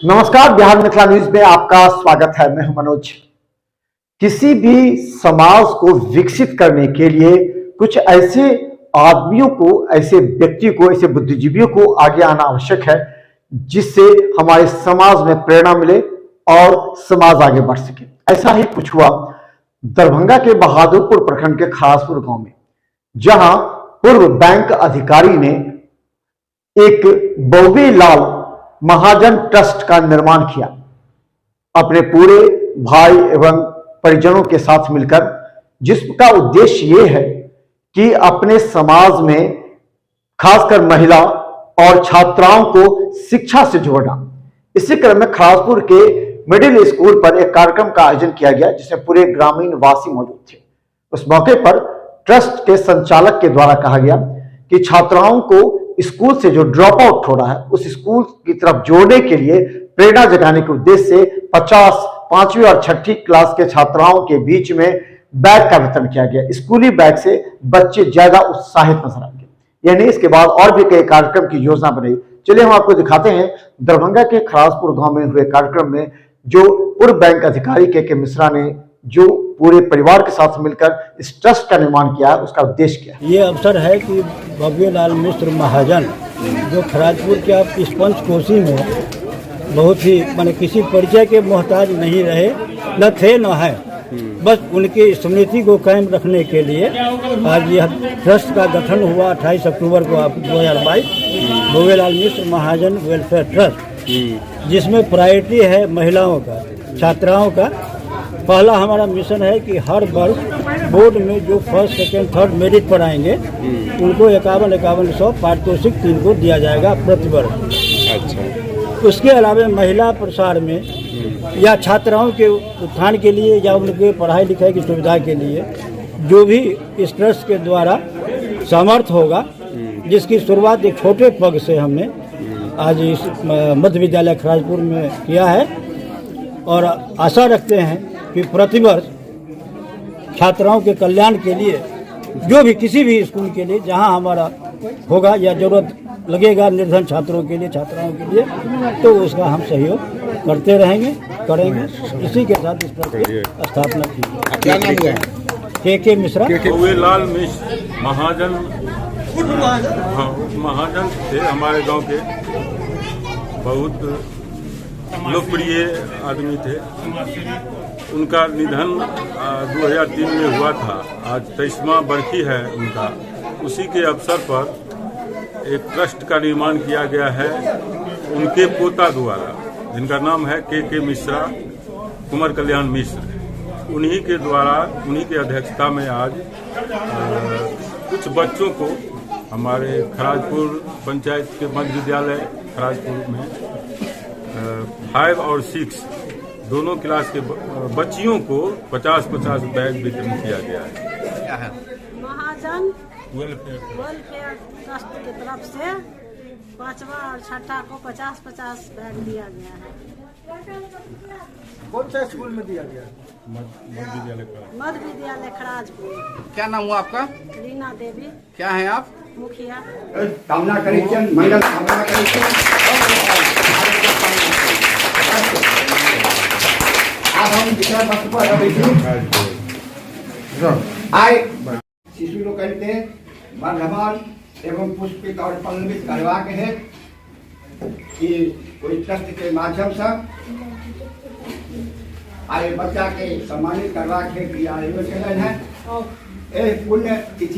नमस्कार, बिहार मिथिला न्यूज में आपका स्वागत है। मैं हूं मनोज। किसी भी समाज को विकसित करने के लिए कुछ ऐसे आदमियों को, ऐसे व्यक्ति को, ऐसे बुद्धिजीवियों को आगे आना आवश्यक है जिससे हमारे समाज में प्रेरणा मिले और समाज आगे बढ़ सके। ऐसा ही कुछ हुआ दरभंगा के बहादुरपुर प्रखंड के खासपुर गांव में, जहां पूर्व बैंक अधिकारी ने एक बौबे लाल महाजन ट्रस्ट का निर्माण किया अपने पूरे भाई एवं परिजनों के साथ मिलकर, जिसका उद्देश्य यह है कि अपने समाज में खासकर महिला और छात्राओं को शिक्षा से जोड़ना। इसी क्रम में खासपुर के मिडिल स्कूल पर एक कार्यक्रम का आयोजन किया गया जिसमें पूरे ग्रामीण वासी मौजूद थे। उस मौके पर ट्रस्ट के संचालक के द्वारा कहा गया कि छात्राओं को स्कूल से जो ड्रॉप आउट हो रहा है उस स्कूल की तरफ जोड़ने के लिए प्रेरणा जगाने के उद्देश्य से 50 5वीं और 6ठी क्लास के छात्राओं के बीच में बैग का वितरण किया गया। स्कूली बैग से बच्चे ज्यादा उत्साहित नजर आएंगे। यानी इसके बाद और भी कई कार्यक्रम की योजना बनाई। चलिए हम आपको दिखाते हैं दरभंगा के खरासपुर गांव में हुए कार्यक्रम में जो पूर्व बैंक अधिकारी के मिश्रा ने जो पूरे परिवार के साथ मिलकर इस ट्रस्ट का निर्माण किया है, उसका उद्देश्य क्या है। ये अवसर है कि बौबे लाल मिश्र महाजन जो खराजपुर के आप इस पंचकोशी में बहुत ही माने किसी परिचय के मोहताज नहीं रहे, न थे न है, बस उनकी स्मृति को कायम रखने के लिए आज यह ट्रस्ट का गठन हुआ 28 अक्टूबर को 2022 बौबे लाल मिश्र महाजन वेलफेयर ट्रस्ट, जिसमें प्रायोरिटी है महिलाओं का, छात्राओं का। पहला हमारा मिशन है कि हर वर्ष बोर्ड में जो फर्स्ट सेकेंड थर्ड मेरिट पर आएंगे उनको 51,100 पारितोषिक 3 को दिया जाएगा प्रति वर्ष। अच्छा। उसके अलावा महिला प्रसार में या छात्राओं के उत्थान के लिए या उनके पढ़ाई लिखाई की सुविधा के लिए जो भी इस ट्रस्ट के द्वारा सामर्थ्य होगा, जिसकी शुरुआत एक छोटे पग से हमने आज इस मध्य विद्यालय खराजपुर में किया है और आशा रखते हैं कि प्रतिवर्ष छात्राओं के कल्याण के लिए जो भी किसी भी स्कूल के लिए जहां हमारा होगा या जरूरत लगेगा निर्धन छात्रों के लिए, छात्राओं के लिए, तो उसका हम सहयोग करते रहेंगे, करेंगे। इसी के साथ इस ट्रस्ट की स्थापना की। क्या नाम है? के मिश्रा। बौबे लाल मिश्र महाजन महाजन थे, हमारे गांव के बहुत लोकप्रिय आदमी थे। उनका निधन 2003 में हुआ था। आज 23वां बरखी है उनका। उसी के अवसर पर एक ट्रस्ट का निर्माण किया गया है उनके पोता द्वारा, जिनका नाम है के मिश्रा कुमार कल्याण मिश्र। उन्हीं के द्वारा, उन्हीं के अध्यक्षता में आज कुछ बच्चों को हमारे खराजपुर पंचायत के मध्य विद्यालय खराजपुर में 5 और 6 दोनों क्लास के बच्चियों को 50-50 बैग वितरण किया गया है। महाजन वेलफेयर ट्रस्ट की तरफ से 5वां और 6ठा को 50-50 बैग दिया गया है। कौन सा स्कूल में दिया गया? मध्य विद्यालय खराजपुर। क्या नाम हुआ आपका? रीना देवी। क्या है आप? मुखिया। कामना करें मंगल कामना करें। अब हम दूसरा वस्तु पर आए शिशु लोग कहते वर्धमान एवं पुष्पित और पल्लवित करवा के है कि कोई ट्रस्ट के माध्यम से आए बच्चा के सम्मानित करवा के आयोजन है। पुण्य